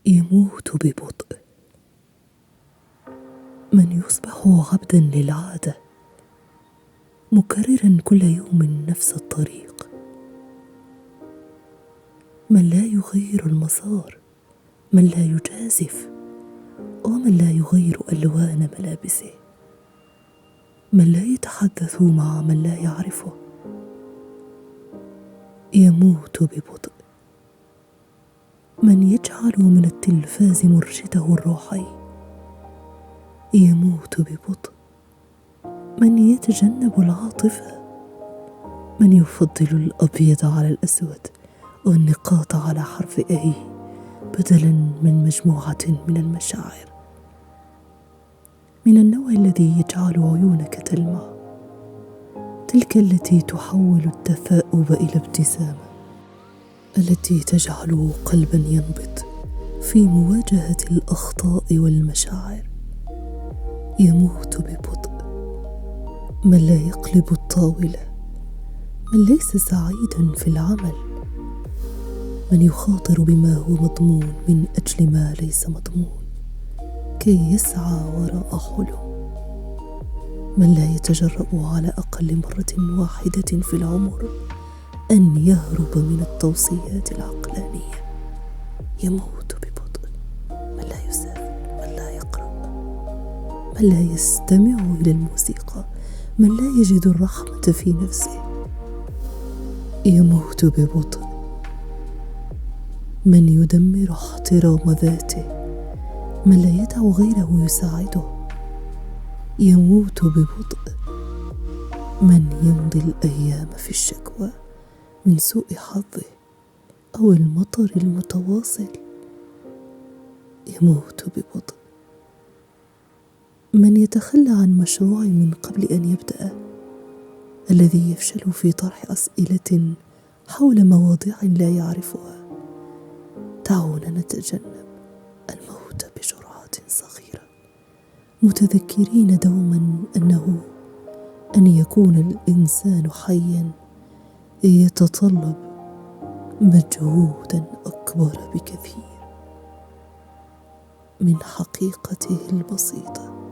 يموت ببطء. من يصبح عبدا للعادة، مكررا كل يوم نفس الطريق. من لا يغير المسار، من لا يجازف، ومن لا يغير ألوان ملابسه. من لا يتحدث مع من لا يعرفه. يموت ببطء. من يجعل من التلفاز مرشده الروحي. يموت ببطء. من يتجنب العاطفة. من يفضل الأبيض على الأسود والنقاط على حرف أي بدلا من مجموعة من المشاعر. من النوع الذي يجعل عيونك تلمع، تلك التي تحول التثاؤب إلى ابتسامة، التي تجعل قلبا ينبض في مواجهة الأخطاء والمشاعر. يموت ببطء. من لا يقلب الطاولة، من ليس سعيدا في العمل، من يخاطر بما هو مضمون من أجل ما ليس مضمون كي يسعى وراء حلم. من لا يتجرأ على أقل مرة واحدة في العمر أن يهرب من التوصيات العقلانية. يموت ببطء. من لا يسافر، من لا يقرأ، من لا يستمع إلى الموسيقى، من لا يجد الرحمة في نفسه. يموت ببطء. من يدمر احترام ذاته، من لا يدع غيره يساعده. يموت ببطء. من يمضي الأيام في الشكوى من سوء حظه أو المطر المتواصل. يموت ببطء. من يتخلى عن مشروع من قبل أن يبدأ، الذي يفشل في طرح أسئلة حول مواضيع لا يعرفها. دعونا نتجنب الموت بجرعات صغيرة، متذكرين دوما أن يكون الإنسان حيا يتطلب مجهودا أكبر بكثير من حقيقته البسيطة.